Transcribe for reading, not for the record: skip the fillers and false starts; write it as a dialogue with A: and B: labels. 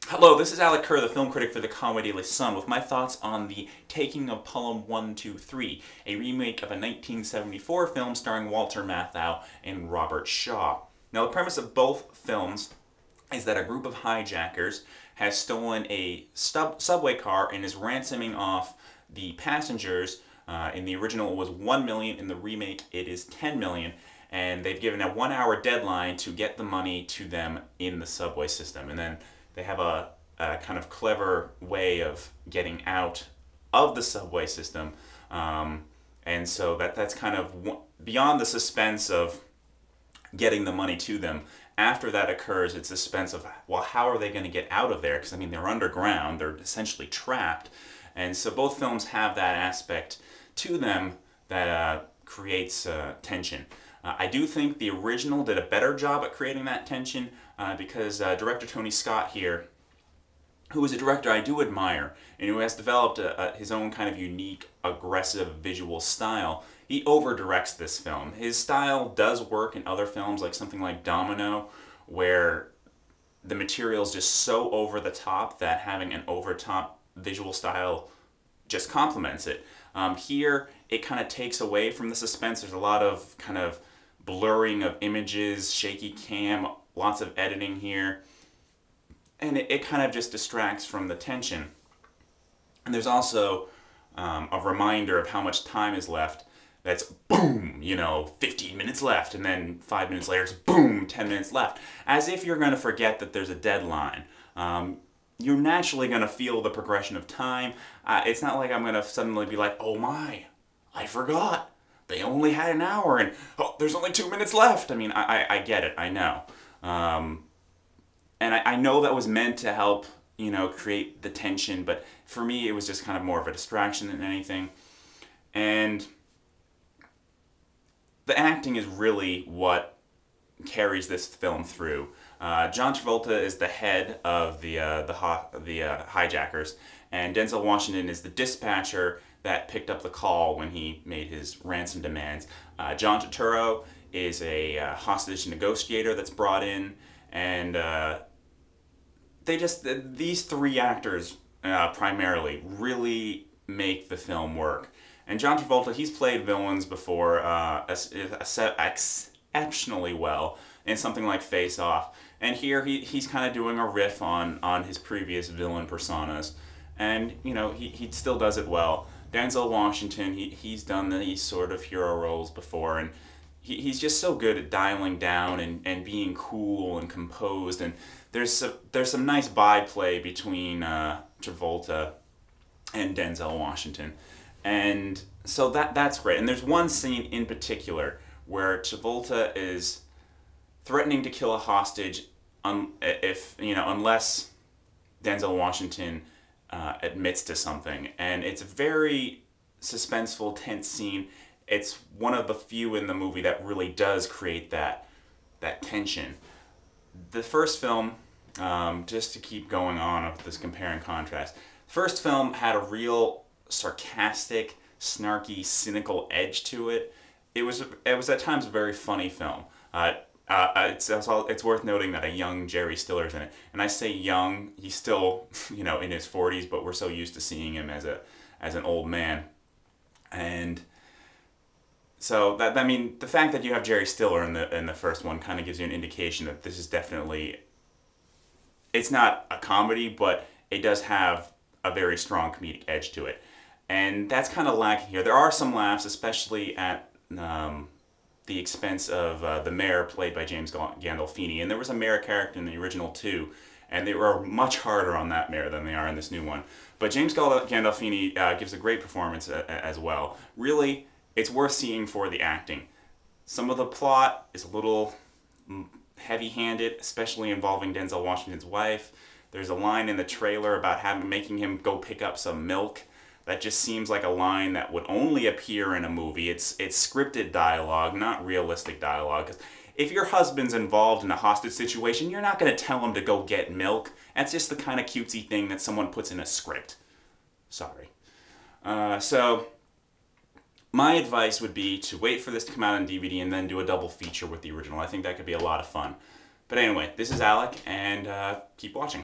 A: Hello, this is Alec Kerr, the film critic for the Conway Daily Sun, with my thoughts on the Taking of Pelham 1, 2, 3, a remake of a 1974 film starring Walter Matthau and Robert Shaw. Now, the premise of both films is that a group of hijackers has stolen a subway car and is ransoming off the passengers. In the original, it was $1 million. In the remake, it is $10 million. And they've given a 1-hour deadline to get the money to them in the subway system. And then they have a kind of clever way of getting out of the subway system. And so that's kind of beyond the suspense of getting the money to them. After that occurs, it's suspense of, well, how are they going to get out of there? Because, I mean, they're underground. They're essentially trapped. And so both films have that aspect to them that creates tension. I do think the original did a better job at creating that tension because director Tony Scott here, who is a director I do admire and who has developed his own kind of unique, aggressive visual style, he over-directs this film. His style does work in other films, like something like Domino, where the material is just so over the top that having an over-top visual style just complements it. Here, it kind of takes away from the suspense. There's a lot of kind of blurring of images, shaky cam, lots of editing here, and it kind of just distracts from the tension. And there's also a reminder of how much time is left. That's boom, 15 minutes left, and then 5 minutes later it's boom, 10 minutes left. As if you're going to forget that there's a deadline. You're naturally going to feel the progression of time. It's not like I'm going to suddenly be like, oh my, I forgot. They only had an hour and, oh, there's only 2 minutes left. I mean, I get it, I know. And I know that was meant to help, create the tension, but for me it was just kind of more of a distraction than anything. And the acting is really what carries this film through. John Travolta is the head of the hijackers, and Denzel Washington is the dispatcher that picked up the call when he made his ransom demands. John Turturro is a hostage negotiator that's brought in, and these three actors primarily really make the film work. And John Travolta, he's played villains before exceptionally well in something like Face Off. And here he's kind of doing a riff on his previous villain personas. And, he still does it well. Denzel Washington, he's done these sort of hero roles before, and he's just so good at dialing down and being cool and composed. And there's some nice byplay between Travolta and Denzel Washington. And so that's great. And there's one scene in particular where Travolta is threatening to kill a hostage unless Denzel Washington admits to something. And it's a very suspenseful, tense scene. It's one of the few in the movie that really does create that tension. The first film, just to keep going on with this compare and contrast, the first film had a real sarcastic, snarky, cynical edge to it. It was at times a very funny film. It's worth noting that a young Jerry Stiller's in it, and I say young. He's still in his 40s, but we're so used to seeing him as an old man. And so the fact that you have Jerry Stiller in the first one kind of gives you an indication that this is definitely, it's not a comedy, but it does have a very strong comedic edge to it. And that's kind of lacking here. There are some laughs, especially at the expense of the mayor, played by James Gandolfini. And there was a mayor character in the original too, and they were much harder on that mayor than they are in this new one. But James Gandolfini gives a great performance as well. Really, it's worth seeing for the acting. Some of the plot is a little heavy-handed, especially involving Denzel Washington's wife. There's a line in the trailer about making him go pick up some milk. That just seems like a line that would only appear in a movie. It's scripted dialogue, not realistic dialogue. 'Cause if your husband's involved in a hostage situation, you're not going to tell him to go get milk. That's just the kind of cutesy thing that someone puts in a script. Sorry. So my advice would be to wait for this to come out on DVD and then do a double feature with the original. I think that could be a lot of fun. But anyway, this is Alec, and keep watching.